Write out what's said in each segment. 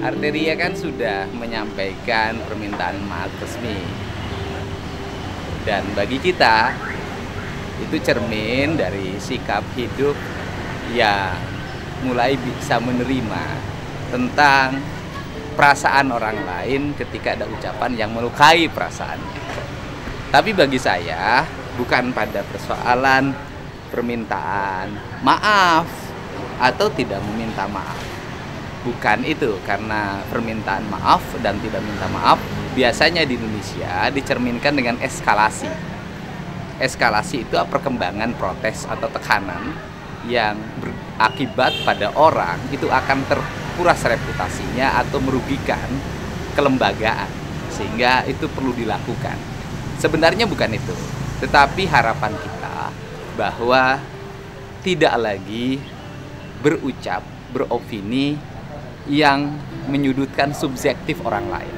Arteria kan sudah menyampaikan permintaan maaf resmi, dan bagi kita itu cermin dari sikap hidup yang mulai bisa menerima tentang perasaan orang lain ketika ada ucapan yang melukai perasaannya. Tapi bagi saya bukan pada persoalan permintaan maaf atau tidak meminta maaf. Bukan itu, karena permintaan maaf dan tidak minta maaf biasanya di Indonesia dicerminkan dengan eskalasi. Eskalasi itu perkembangan protes atau tekanan yang berakibat pada orang itu akan terkuras reputasinya atau merugikan kelembagaan, sehingga itu perlu dilakukan. Sebenarnya bukan itu, tetapi harapan kita bahwa tidak lagi berucap, beropini yang menyudutkan subjektif orang lain.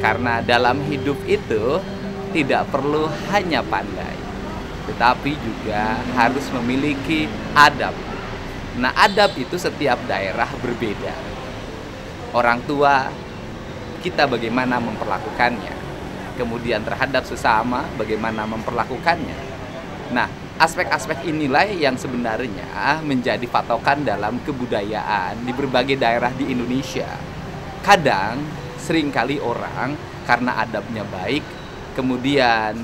Karena dalam hidup itu tidak perlu hanya pandai, tetapi juga harus memiliki adab. Nah, adab itu setiap daerah berbeda. Orang tua kita bagaimana memperlakukannya, kemudian terhadap sesama bagaimana memperlakukannya. Nah, aspek-aspek inilah yang sebenarnya menjadi patokan dalam kebudayaan di berbagai daerah di Indonesia. Kadang seringkali orang karena adabnya baik kemudian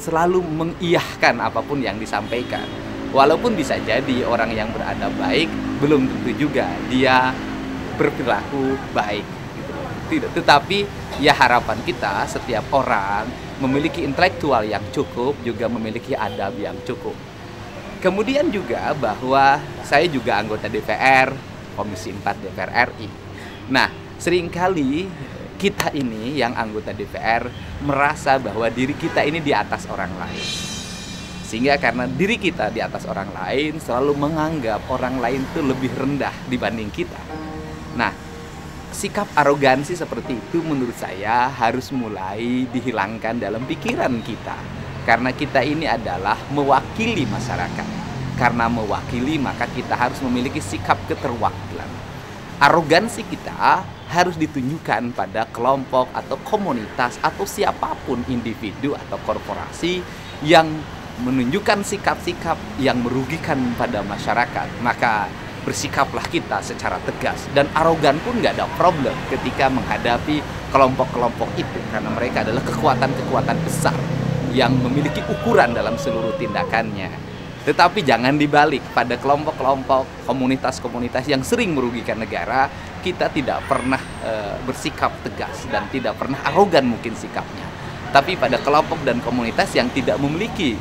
selalu mengiyahkan apapun yang disampaikan. Walaupun bisa jadi orang yang beradab baik belum tentu juga dia berperilaku baik gitu. Tidak, tetapi ya harapan kita setiap orang memiliki intelektual yang cukup, juga memiliki adab yang cukup. Kemudian juga bahwa saya juga anggota DPR Komisi 4 DPR RI. Nah, seringkali kita ini yang anggota DPR merasa bahwa diri kita ini di atas orang lain. Sehingga karena diri kita di atas orang lain selalu menganggap orang lain itu lebih rendah dibanding kita. Nah, sikap arogansi seperti itu menurut saya harus mulai dihilangkan dalam pikiran kita. Karena kita ini adalah mewakili masyarakat. Karena mewakili maka kita harus memiliki sikap keterwakilan. Arogansi kita harus ditunjukkan pada kelompok atau komunitas atau siapapun individu atau korporasi yang menunjukkan sikap-sikap yang merugikan pada masyarakat. Maka bersikaplah kita secara tegas, dan arogan pun nggak ada problem ketika menghadapi kelompok-kelompok itu, karena mereka adalah kekuatan-kekuatan besar yang memiliki ukuran dalam seluruh tindakannya. Tetapi jangan dibalik, pada kelompok-kelompok, komunitas-komunitas yang sering merugikan negara, kita tidak pernah bersikap tegas dan tidak pernah arogan mungkin sikapnya. Tapi pada kelompok dan komunitas yang tidak memiliki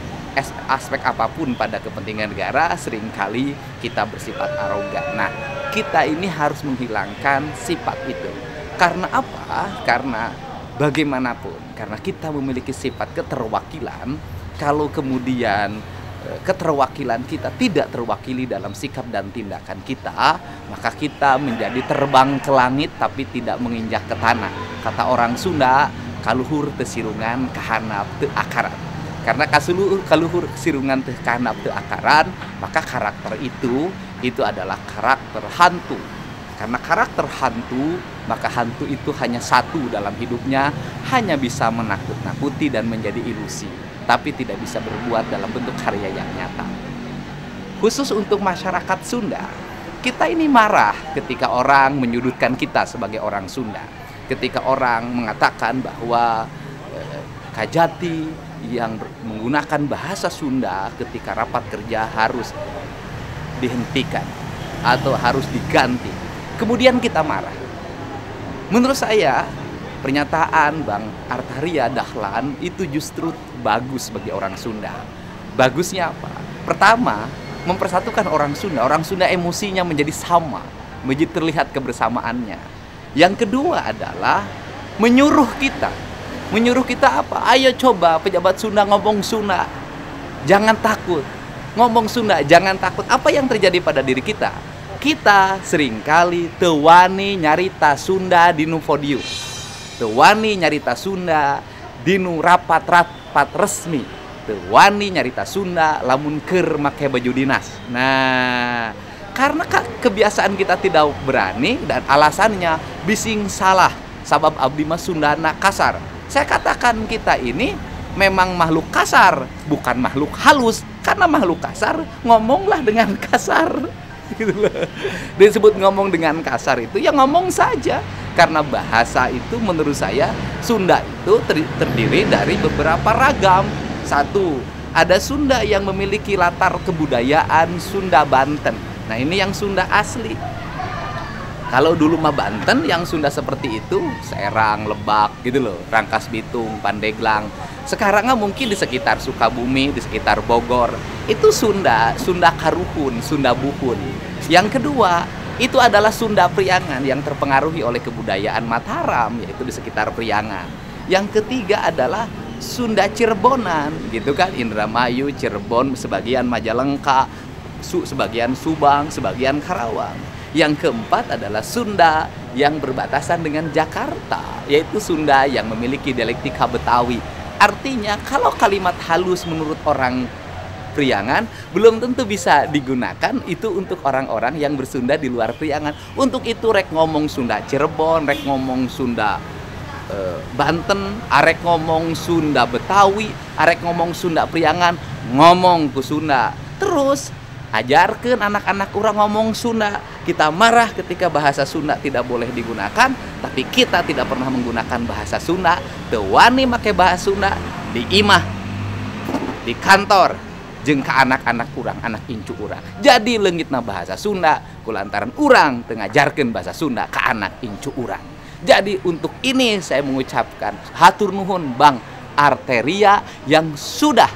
aspek apapun pada kepentingan negara, seringkali kita bersifat arogan. Nah, kita ini harus menghilangkan sifat itu. Karena apa? Karena bagaimanapun, karena kita memiliki sifat keterwakilan, kalau kemudian keterwakilan kita tidak terwakili dalam sikap dan tindakan kita, maka kita menjadi terbang ke langit tapi tidak menginjak ke tanah. Kata orang Sunda, kaluhur teu sirungan kahanap teu akaran. Karena kaluhur sirungan teu kahanap teu akaran, maka karakter itu adalah karakter hantu. Karena karakter hantu, maka hantu itu hanya satu dalam hidupnya, hanya bisa menakut-nakuti dan menjadi ilusi, tapi tidak bisa berbuat dalam bentuk karya yang nyata. Khusus untuk masyarakat Sunda, kita ini marah ketika orang menyudutkan kita sebagai orang Sunda. Ketika orang mengatakan bahwa Kajati yang menggunakan bahasa Sunda ketika rapat kerja harus dihentikan atau harus diganti. Kemudian kita marah. Menurut saya, pernyataan Bang Arteria Dahlan itu justru bagus bagi orang Sunda. Bagusnya apa? Pertama, mempersatukan orang Sunda. Orang Sunda emosinya menjadi sama, menjadi terlihat kebersamaannya. Yang kedua adalah menyuruh kita. Menyuruh kita apa? Ayo coba pejabat Sunda ngomong Sunda. Jangan takut. Ngomong Sunda, jangan takut. Apa yang terjadi pada diri kita? Kita seringkali tewani nyarita Sunda di nu podium. Tewani nyarita Sunda di nu rapat-rapat resmi. Tewani nyarita Sunda lamun keur make baju dinas. Nah, karena kebiasaan kita tidak berani dan alasannya bising salah. Sabab abdi mah Sundana kasar. Saya katakan kita ini memang makhluk kasar, bukan makhluk halus. Karena makhluk kasar, ngomonglah dengan kasar. Gitu loh. Disebut ngomong dengan kasar itu ya ngomong saja. Karena bahasa itu menurut saya Sunda itu terdiri dari beberapa ragam. Satu, ada Sunda yang memiliki latar kebudayaan Sunda Banten. Nah ini yang Sunda asli. Kalau dulu mah Banten yang Sunda seperti itu Serang, Lebak gitu loh, Rangkas Bitung, Pandeglang. Sekarang mungkin di sekitar Sukabumi, di sekitar Bogor itu Sunda Karuhun, Sunda Buhun. Yang kedua itu adalah Sunda Priangan yang terpengaruhi oleh kebudayaan Mataram, yaitu di sekitar Priangan. Yang ketiga adalah Sunda Cirebonan gitu kan, Indramayu, Cirebon, sebagian Majalengka, sebagian Subang, sebagian Karawang. Yang keempat adalah Sunda yang berbatasan dengan Jakarta, yaitu Sunda yang memiliki dialektika Betawi. Artinya kalau kalimat halus menurut orang Priangan belum tentu bisa digunakan itu untuk orang-orang yang bersunda di luar Priangan. Untuk itu rek ngomong Sunda Cirebon, rek ngomong Sunda Banten, arek ngomong Sunda Betawi, arek ngomong Sunda Priangan, ngomong ku Sunda. Terus ajarkan anak-anak orang ngomong Sunda. Kita marah ketika bahasa Sunda tidak boleh digunakan, tapi kita tidak pernah menggunakan bahasa Sunda. Tewani make bahasa Sunda di imah, di kantor, jeung ka anak-anak urang, anak incu urang. Jadi leungitna bahasa Sunda kulantaran urang teu ngajarkeun bahasa Sunda ka anak incu urang. Jadi untuk ini saya mengucapkan hatur nuhun Bang Arteria yang sudah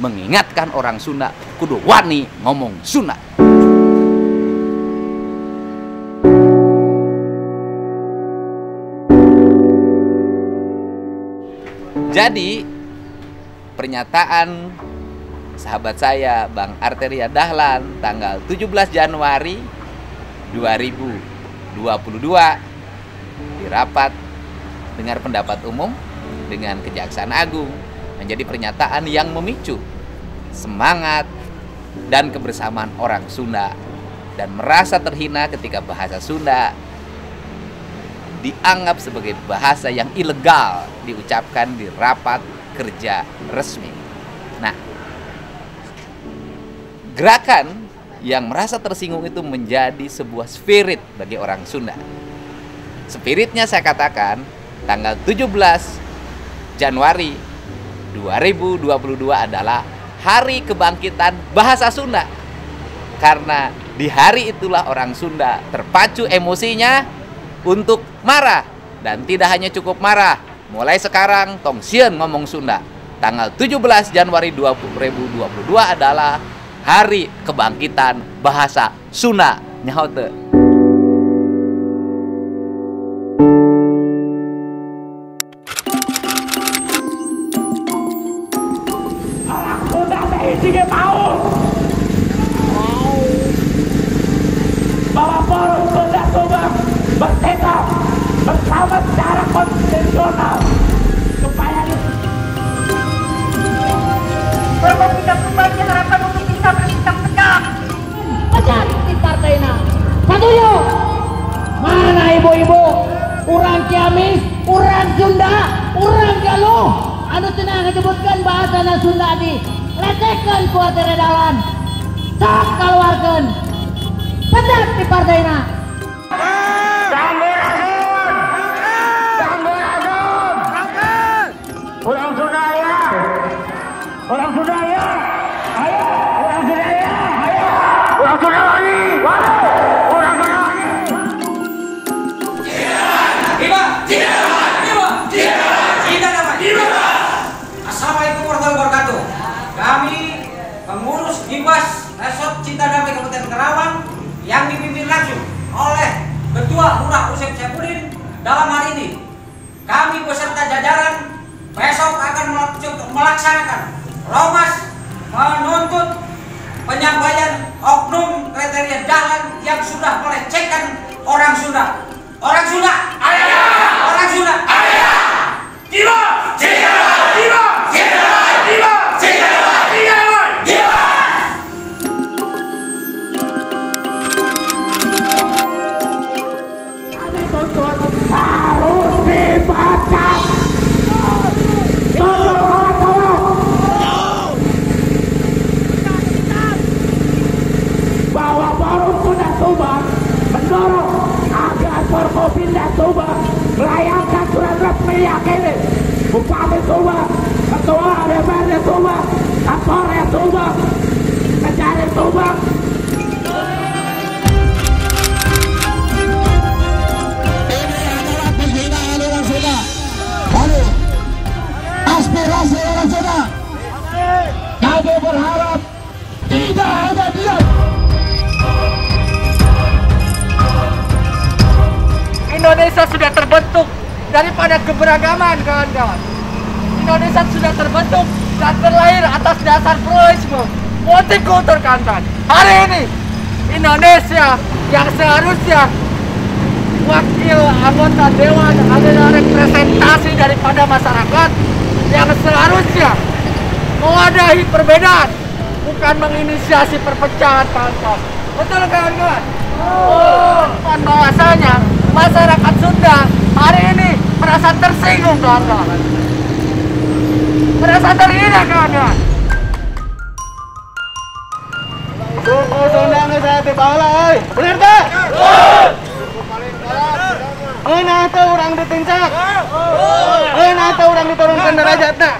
mengingatkan orang Sunda kudu wani ngomong Sunda. Jadi pernyataan sahabat saya Bang Arteria Dahlan tanggal 17 Januari 2022 di rapat dengar pendapat umum dengan Kejaksaan Agung menjadi pernyataan yang memicu semangat dan kebersamaan orang Sunda dan merasa terhina ketika bahasa Sunda dianggap sebagai bahasa yang ilegal diucapkan di rapat kerja resmi. Nah, gerakan yang merasa tersinggung itu menjadi sebuah spirit bagi orang Sunda. Spiritnya saya katakan tanggal 17 Januari 2022 adalah Hari Kebangkitan Bahasa Sunda. Karena di hari itulah orang Sunda terpacu emosinya untuk marah. Dan tidak hanya cukup marah, mulai sekarang tong sieun ngomong Sunda. Tanggal 17 Januari 2022 adalah Hari Kebangkitan Bahasa Sunda. Nyaho teu? Sini tahu bahwa forum Sunda Subang bertekad bersama secara konstitusional supaya kita kembali harapan untuk bisa bersikap tegak. Pecat di partainya. Patuyo. Mana ibu-ibu? Urang Ciamis, urang Sunda, urang Galuh. Anu tenang menyebutkan bahasa Sunda di lecehkan ku Arteria Dahlan. Sok keluarkan. Pecat di partainya. orang Sunda ya, orang Sunda ya, ayo, orang Sunda ya, ayo, orang Sunda lagi, orang Sunda lagi. Ketua Lurah Usep Syafudin dalam hal ini kami beserta jajaran besok akan melaksanakan Romas menuntut penyampaian oknum kriteria dahlan yang sudah melecehkan orang Sunda. Orang Sunda, ayah! Orang Sunda, ayah! Jiwa! Jiwa! Jiwa! Jiwa! Jiwa! Jiwa! Jiwa! Harus dibaca. Bahwa Forum Sunda Subang mendorong agar Forkopimda Subang melayangkan surat resmi yakini Bupati Subang, Ketua DPRD Subang, Kapolres Subang, Kejari Subang. Aspirasi orang Sunda. Kami berharap tidak ada diam. Indonesia sudah terbentuk daripada keberagaman, kawan-kawan. Indonesia sudah terbentuk dan terlahir atas dasar pluralisme, multikultur, kawan-kawan. Hari ini Indonesia yang seharusnya wakil anggota dewan adalah representasi daripada masyarakat yang seharusnya mewadahi perbedaan, bukan menginisiasi perpecahan, kawan-kawan. Betul, kawan-kawan? Dan bahwasanya masyarakat Sunda hari ini merasa tersinggung, kawan-kawan. Merasa terhina, kawan-kawan. Suku Sunda nggak saya tibalah, bener tak? Nanti orang ditincak, nanti orang diturunkan derajatnya.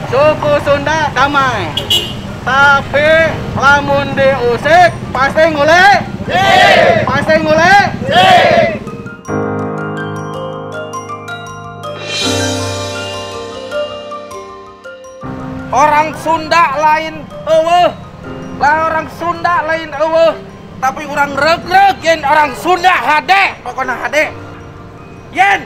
Suku Sunda damai, tapi lamun diusik pasti ngulek, pasti ngulek. Orang Sunda lain lah orang Sunda lain tapi orang reg-reg yen orang Sunda hade, pokoknya hade. Yen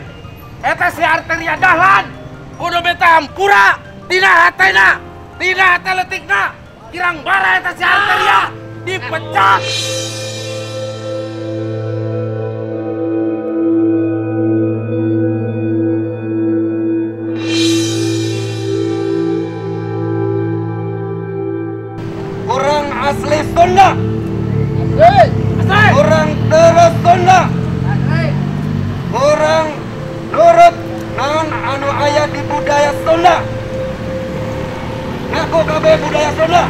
eta si arteria dahlan kudu beta ampura tina hatena, tina hate letikna kirang bara eta si arteria dipecat. Orang asli Sunda, orang terus Sunda, orang nurut naon anu aya di budaya Sunda. Ngaku kabeh budaya Sunda.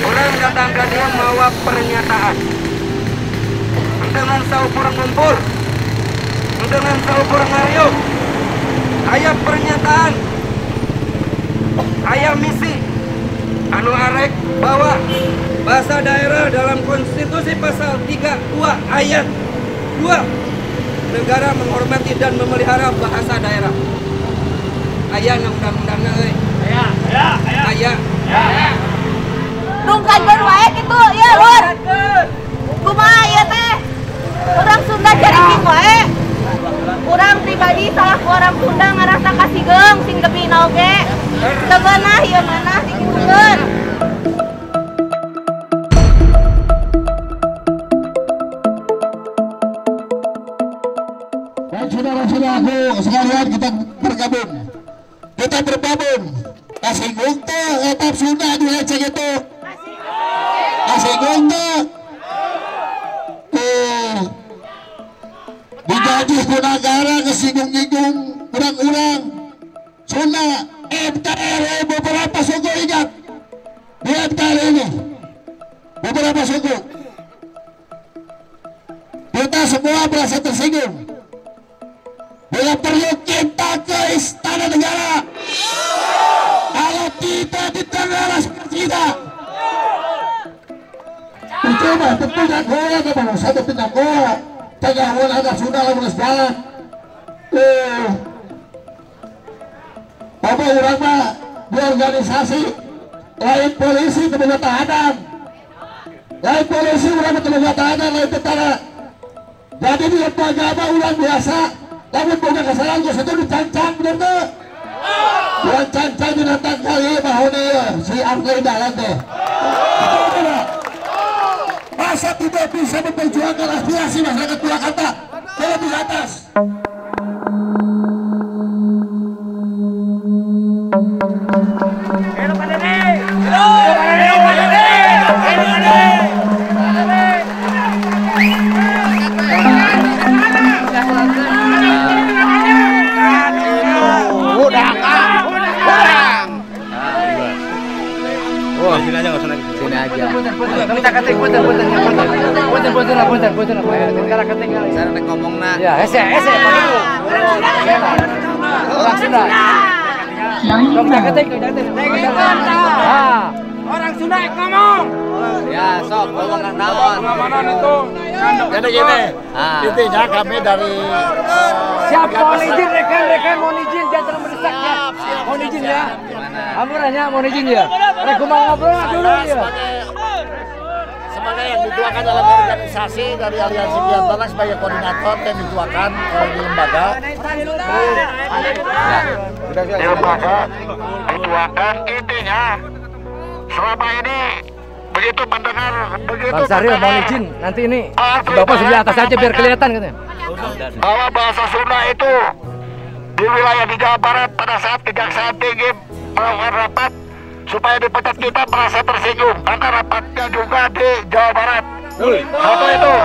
Orang kadang-kadang mawa pernyataan dengan saukur ngumpul, dengan saukur ngariuk. Aya pernyataan, aya misi anu arek bahwa bahasa daerah dalam konstitusi pasal 32 ayat 2 negara menghormati dan memelihara bahasa daerah. Aya undang-undangna euy. Aya. Nungkakeun wae kitu ieu Lur. Kumaha ieu teh? Urang Sunda jariging wae. Urang pribadi salah ku orang Sunda ngarasa kasigeng sing gebina oge. Sebenah ieu manah dikitukeun. Dan saudara-saudaraku sekalian, kita bergabung, kita bergabung. Kasih gungta etap Sunda dilecek itu. Kasih gungta. Digaji ku negara kesinggung-inggung urang-urang Sunda. MTRI beberapa suku ingat di MTRI ini beberapa suku. Kita semua merasa tersinggung. Bila perlu kita ke istana negara. Kalau kita diterima kita. Coba tepindah kola ke bawah, satu pindah kola. Tengah wala ada Sunda lamun jalan. Apa orang mah di organisasi lain polisi kemudian tahanan, lain polisi ulah tenaga tahanan lain tentara. Jadi di agama ulah biasa, lamun boga kesalahan geus itu dicancang bener teu? Ulah cancang dinatang kali bahone si Arley dalan teh. Masa tidak bisa memperjuangkan aspirasi masyarakat Purwakarta ke lebih atas. Sini aja, nggak usah lagi. Sini aja. Saya nek ngomong nak. Ya, ese. Orang Sunda. Orang Sunda ngomong. Ya, sok ngomong naon. Pengamanan itu. Jadi gini, intinya kami dari Siapa mohon izin rekan mohon izin jangan mendesak ya. Mohon izin ya. Amuranya mohon izin ya. Rek mau ngobrol dulu ya. sebagai yang dituakan dalam organisasi dari Aliansi Giantara sebagai koordinator dan dituakan di lembaga. Di lembaga dituakan intinya selama ini begitu mendengar Bang Sahril mohon izin nanti ini Bapak sebelah atas aja biar kelihatan katanya. Bahwa bahasa Sunda itu di wilayah di Jawa Barat pada saat Kejaksaan Tinggi melakukan rapat supaya dipecat kita merasa tersinggung karena rapatnya juga di Jawa Barat. Satu itu.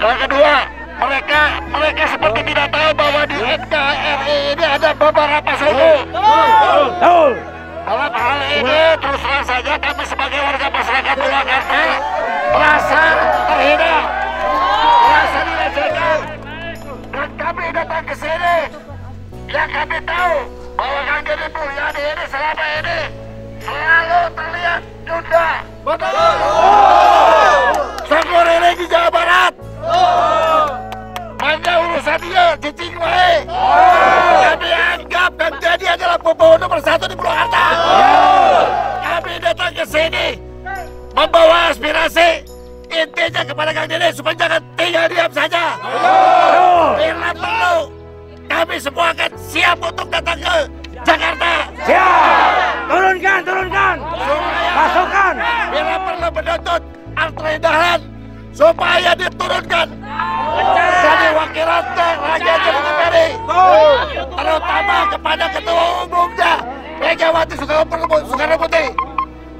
Yang kedua, mereka seperti tidak tahu bahwa di NKRI ini ada beberapa suku. Dalam hal ini terus terang saja kami sebagai warga masyarakat Purwakarta merasa terhina, merasa dilecehkan, dan kami datang ke sini. Yang kami tahu bahwa Kang Deddy Mulyadi ini selama ini selalu terlihat Sunda. Betul. Syukur ini di Jawa Barat. Hanya urusan dia, cicing wae. Kami anggap Kang Deddy adalah pembawa nomor 1 di Purwakarta. Kami datang ke sini membawa aspirasi intinya kepada Kang Deddy supaya jangan tinggal diam saja. Bila perlu, kami semua akan siap untuk datang ke Jakarta. Siap. Turunkan. Masukkan. Bila perlu menuntut Arley Dahlan supaya diturunkan jadi wakil rakyat Jakarta, terutama kepada ketua umumnya Megawati Soekarno Putri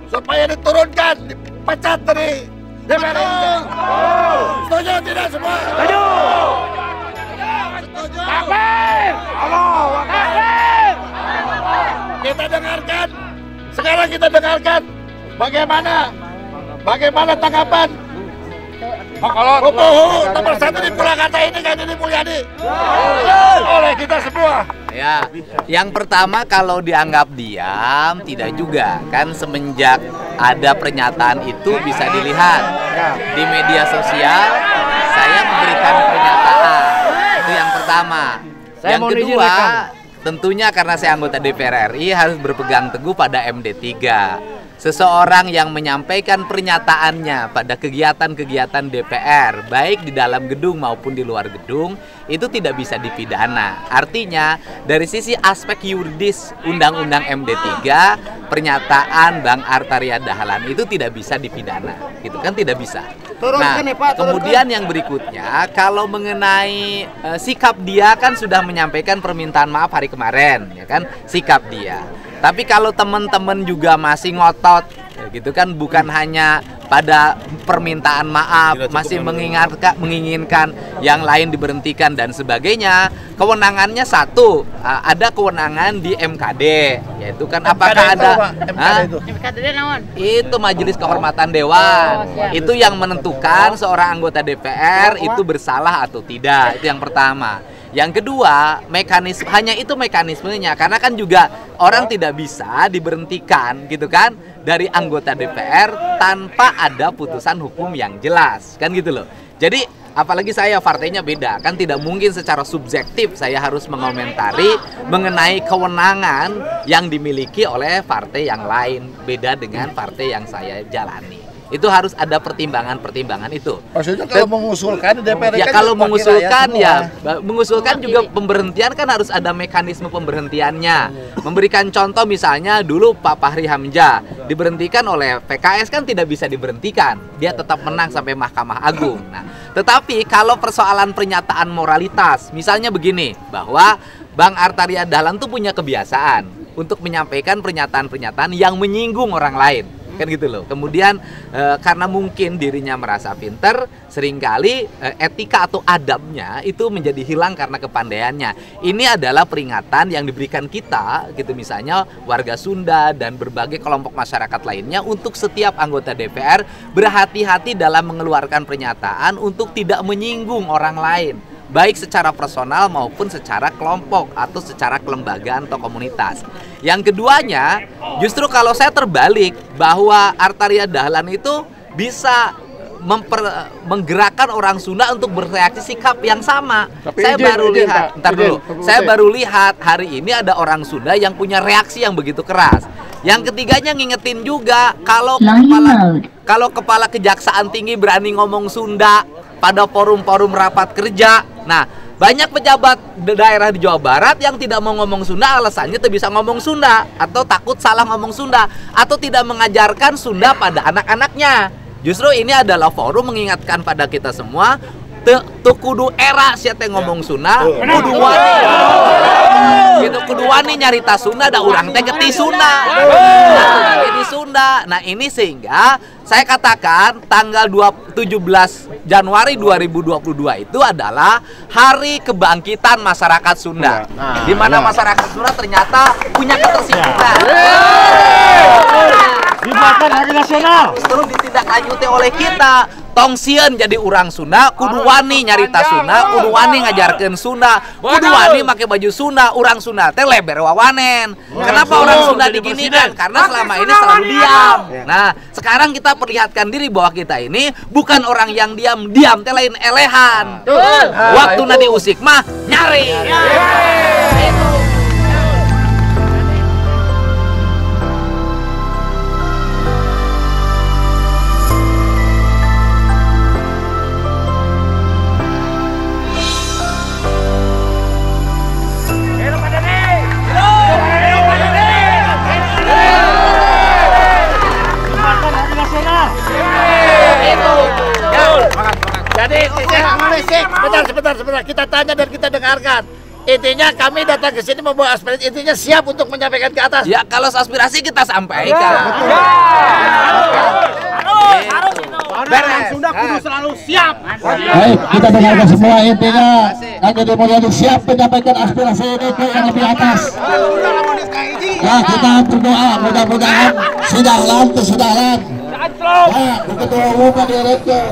supaya diturunkan, dipecat dari DPR. Setuju tidak semua? Setuju. Takbir! Allahu Akbar! Kita dengarkan, sekarang kita dengarkan bagaimana tanggapan pembawa nomor 1 di Purwakarta ini Kang Deddy Mulyadi oleh kita semua. Ya, yang pertama kalau dianggap diam tidak juga kan, semenjak ada pernyataan itu bisa dilihat di media sosial saya memberikan pernyataan. Itu yang pertama. Yang kedua, tentunya karena saya anggota DPR RI harus berpegang teguh pada MD3. Seseorang yang menyampaikan pernyataannya pada kegiatan-kegiatan DPR, baik di dalam gedung maupun di luar gedung, itu tidak bisa dipidana. Artinya, dari sisi aspek yuridis Undang-Undang MD3, pernyataan Bang Artaria Dahlan itu tidak bisa dipidana. Gitu kan, tidak bisa. Nah, kemudian yang berikutnya, kalau mengenai sikap dia kan sudah menyampaikan permintaan maaf hari kemarin, ya kan, sikap dia. Tapi kalau teman-teman juga masih ngotot, ya gitu kan, bukan hanya pada permintaan maaf, masih menginginkan yang lain diberhentikan dan sebagainya. Kewenangannya satu, ada kewenangan di MKD, yaitu kan apakah ada MKD naon? Itu Majelis Kehormatan Dewan. Itu yang menentukan seorang anggota DPR itu bersalah atau tidak. Itu yang pertama. Yang kedua, hanya itu mekanismenya, karena kan juga orang tidak bisa diberhentikan gitu kan dari anggota DPR tanpa ada putusan hukum yang jelas, kan gitu loh. Jadi apalagi saya partainya beda, kan tidak mungkin secara subjektif saya harus mengomentari mengenai kewenangan yang dimiliki oleh partai yang lain, beda dengan partai yang saya jalani. Itu harus ada pertimbangan-pertimbangan itu. Maksudnya kalau mengusulkan DPR ya, kan kalau mengusulkan mengusulkan betul. juga pemberhentian kan harus ada mekanisme pemberhentiannya. Memberikan contoh misalnya dulu Pak Fahri Hamzah diberhentikan oleh PKS kan tidak bisa diberhentikan. Dia tetap menang sampai Mahkamah Agung. Nah, tetapi kalau persoalan pernyataan moralitas, misalnya begini, bahwa Bang Artaria Dahlan tuh punya kebiasaan untuk menyampaikan pernyataan-pernyataan yang menyinggung orang lain. Kan gitu loh. Kemudian karena mungkin dirinya merasa pinter, seringkali etika atau adabnya itu menjadi hilang karena kepandaiannya. Ini adalah peringatan yang diberikan kita gitu, misalnya warga Sunda dan berbagai kelompok masyarakat lainnya, untuk setiap anggota DPR berhati-hati dalam mengeluarkan pernyataan untuk tidak menyinggung orang lain, baik secara personal maupun secara kelompok atau secara kelembagaan atau komunitas. Yang keduanya, justru kalau saya terbalik, bahwa Artaria Dahlan itu bisa menggerakkan orang Sunda untuk bereaksi sikap yang sama. Tapi saya baru lihat, saya Pak. baru lihat hari ini ada orang Sunda yang punya reaksi yang begitu keras. Yang ketiganya ngingetin juga, kalau kepala kejaksaan tinggi berani ngomong Sunda pada forum-forum rapat kerja. Nah, banyak pejabat daerah di Jawa Barat yang tidak mau ngomong Sunda, alasannya tidak bisa ngomong Sunda, atau takut salah ngomong Sunda, atau tidak mengajarkan Sunda pada anak-anaknya. Justru ini adalah forum mengingatkan pada kita semua, kudu era siapa yang ngomong Sunda, kudu wani. Gitu, kudu wani nyarita Sunda, ada orang teh geti Sunda. Di Sunda. Nah, ini sehingga saya katakan tanggal 17 Januari 2022 itu adalah hari kebangkitan masyarakat Sunda. Di mana masyarakat Sunda ternyata punya ketersinggungan. Dibuatkan hari nasional. Terus ditindaklanjuti oleh kita. Tong sieun jadi orang Sunda, kudu wani nyarita Sunda, kudu wani ngajarkeun Sunda, kudu wani make baju Sunda. Orang Sunda teh leber wawanen. Kenapa orang Sunda diginikan? Karena selama ini selalu diam. Nah, sekarang kita perlihatkan diri bahwa kita ini bukan orang yang diam teh lain elehan. Waktu nanti usik mah nyari. Jadi intinya, sebentar, kita tanya dan kita dengarkan. Intinya kami datang ke sini membawa aspirasi, intinya siap untuk menyampaikan ke atas. Ya, kalau aspirasi kita sampaikan. Orang Sunda kudu selalu siap. Baik, kita dengarkan semua, intinya Kang Deddy Mulyadi siap menyampaikan aspirasi ini ke yang lebih atas. Nah, kita berdoa mudah-mudahan sidang. Nah, ketua umum direktur.